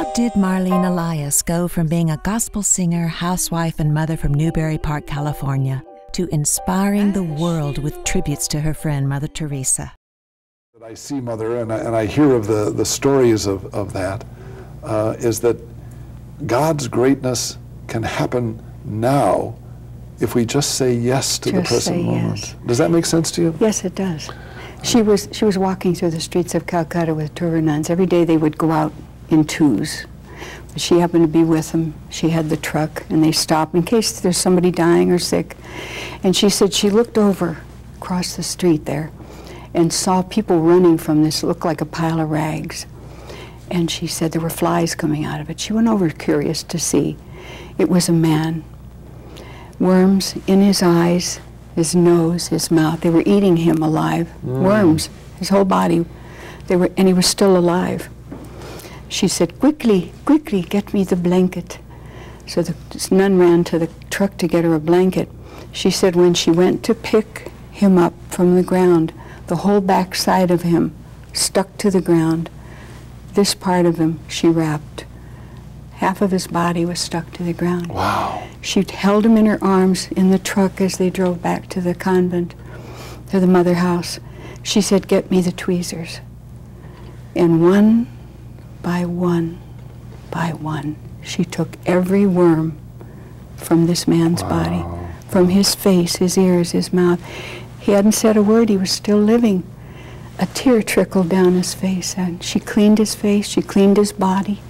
How did Marlene Elias go from being a gospel singer, housewife, and mother from Newbury Park, California, to inspiring the world with tributes to her friend, Mother Teresa? I see Mother, and I hear of the stories of that, is that God's greatness can happen now if we just say yes to the present moment. Yes. Does that make sense to you? Yes, it does. She was walking through the streets of Calcutta with two of her nuns. Every day they would go out in twos. But she happened to be with them. She had the truck, and they stopped in case there's somebody dying or sick. And she said she looked over across the street there and saw people running from this, looked like a pile of rags. And she said there were flies coming out of it. She went over curious to see. It was a man. Worms in his eyes, his nose, his mouth. They were eating him alive. Worms, his whole body. And he was still alive. She said, quickly, quickly, get me the blanket. So the nun ran to the truck to get her a blanket. She said when she went to pick him up from the ground, the whole back side of him stuck to the ground. This part of him she wrapped. Half of his body was stuck to the ground. Wow. She held him in her arms in the truck as they drove back to the convent, to the Motherhouse. She said, get me the tweezers. And one by one, she took every worm from this man's body, from his face, his ears, his mouth. He hadn't said a word. He was still living. A tear trickled down his face, and she cleaned his face, she cleaned his body,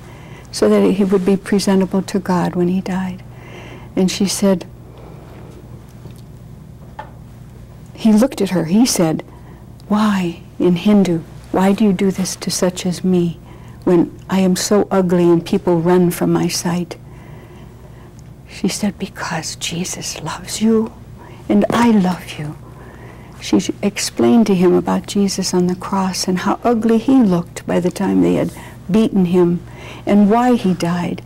so that he would be presentable to God when he died. And she said, he looked at her, he said, why, in Hindu, why do you do this to such as me when I am so ugly and people run from my sight? She said, because Jesus loves you and I love you. She explained to him about Jesus on the cross and how ugly he looked by the time they had beaten him and why he died.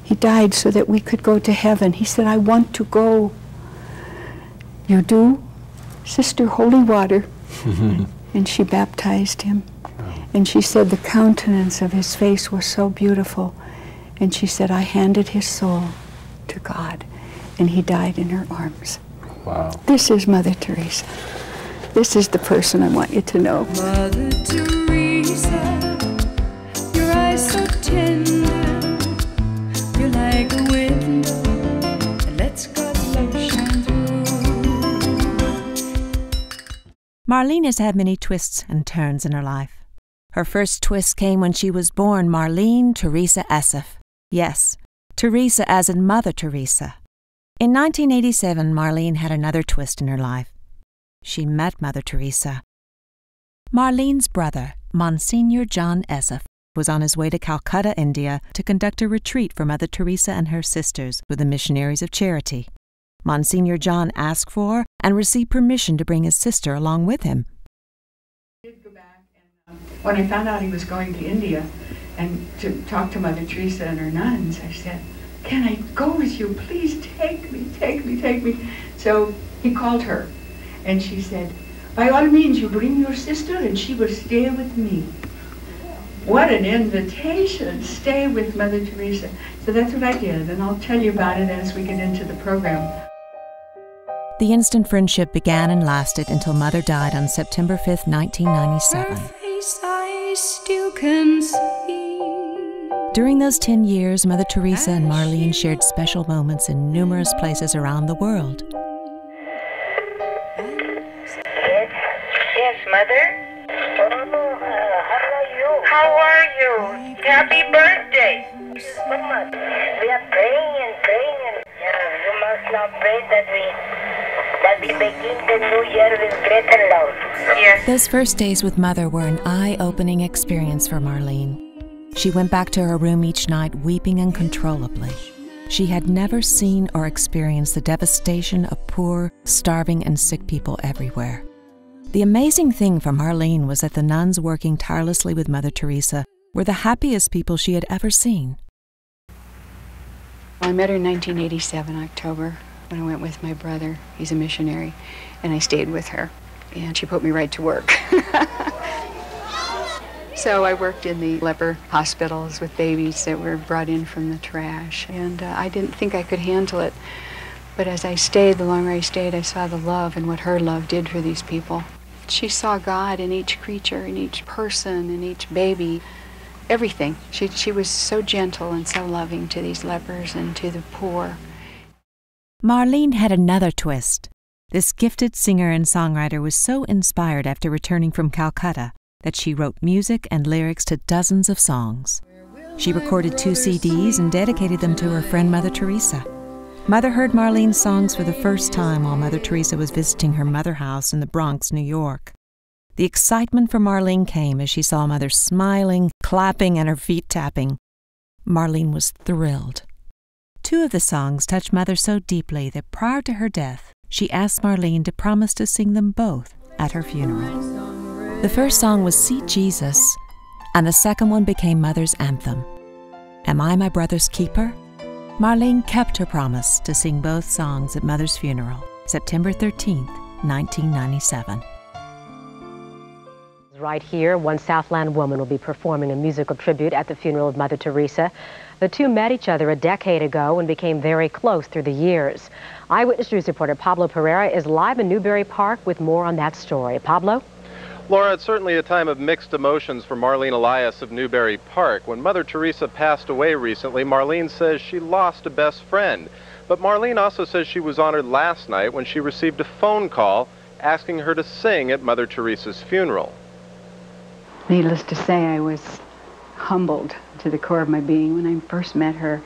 He died so that we could go to heaven. He said, I want to go. You do? Sister, holy water. And she baptized him. And she said the countenance of his face was so beautiful. And she said, I handed his soul to God. And he died in her arms. Wow. This is Mother Teresa. This is the person I want you to know. Mother Teresa, your eyes so tender, you're like a window that lets God's love shine through. Marlene has had many twists and turns in her life. Her first twist came when she was born Marlene Teresa Esseff. Yes, Teresa as in Mother Teresa. In 1987, Marlene had another twist in her life. She met Mother Teresa. Marlene's brother, Monsignor John Esseff, was on his way to Calcutta, India, to conduct a retreat for Mother Teresa and her sisters with the Missionaries of Charity. Monsignor John asked for and received permission to bring his sister along with him. I did go back, and when I found out he was going to India and to talk to Mother Teresa and her nuns, I said, can I go with you? Please take me, take me, take me. So he called her, and she said, by all means, you bring your sister, and she will stay with me. What an invitation, stay with Mother Teresa. So that's what I did, and I'll tell you about it as we get into the program. The instant friendship began and lasted until Mother died on September 5th, 1997. Her face I still can see. During those 10 years, Mother Teresa and Marlene shared special moments in numerous places around the world. Yes, Mother? How are you? Happy birthday! So much. We are praying and praying, and you must now pray that we begin the new year with greater love. Yes. Those first days with Mother were an eye-opening experience for Marlene. She went back to her room each night weeping uncontrollably. She had never seen or experienced the devastation of poor, starving, and sick people everywhere. The amazing thing for Marlene was that the nuns working tirelessly with Mother Teresa were the happiest people she had ever seen. I met her in 1987, October, when I went with my brother. He's a missionary, and I stayed with her. And she put me right to work. So I worked in the leper hospitals with babies that were brought in from the trash, and I didn't think I could handle it. But as I stayed, the longer I stayed, I saw the love and what her love did for these people. She saw God in each creature, in each person, in each baby, everything. She was so gentle and so loving to these lepers and to the poor. Marlene had another twist. This gifted singer and songwriter was so inspired after returning from Calcutta that she wrote music and lyrics to dozens of songs. She recorded 2 CDs and dedicated them to her friend Mother Teresa. Mother heard Marlene's songs for the first time while Mother Teresa was visiting her Motherhouse in the Bronx, New York. The excitement for Marlene came as she saw Mother smiling, clapping, and her feet tapping. Marlene was thrilled. 2 of the songs touched Mother so deeply that prior to her death, she asked Marlene to promise to sing them both at her funeral. The first song was See Jesus, and the second one became Mother's anthem. Am I my brother's keeper? Marlene kept her promise to sing both songs at Mother's funeral, September 13th, 1997. Right here, one Southland woman will be performing a musical tribute at the funeral of Mother Teresa. The two met each other a decade ago and became very close through the years. Eyewitness News reporter Pablo Pereira is live in Newbury Park with more on that story. Pablo? Laura, it's certainly a time of mixed emotions for Marlene Elias of Newbury Park. When Mother Teresa passed away recently, Marlene says she lost a best friend. But Marlene also says she was honored last night when she received a phone call asking her to sing at Mother Teresa's funeral. Needless to say, I was humbled to the core of my being when I first met her.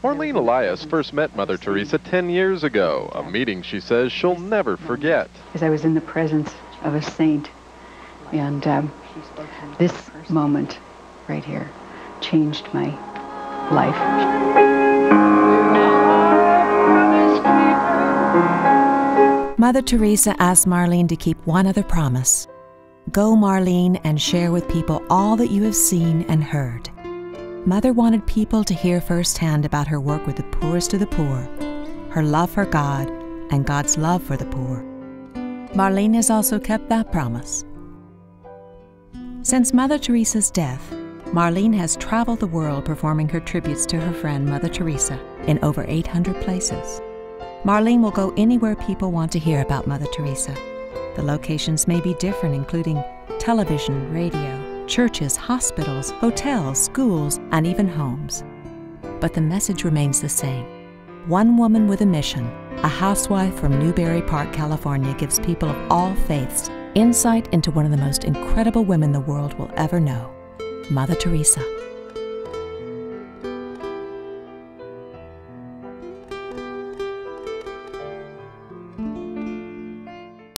Marlene Elias first met Mother Teresa 10 years ago, a meeting she says she'll never forget. Because I was in the presence of a saint. And this moment right here changed my life. Mother Teresa asked Marlene to keep one other promise. Go, Marlene, and share with people all that you have seen and heard. Mother wanted people to hear firsthand about her work with the poorest of the poor, her love for God, and God's love for the poor. Marlene has also kept that promise. Since Mother Teresa's death, Marlene has traveled the world performing her tributes to her friend Mother Teresa in over 800 places. Marlene will go anywhere people want to hear about Mother Teresa. The locations may be different, including television, radio, churches, hospitals, hotels, schools, and even homes. But the message remains the same. One woman with a mission, a housewife from Newbury Park, California, gives people of all faiths insight into one of the most incredible women the world will ever know, Mother Teresa.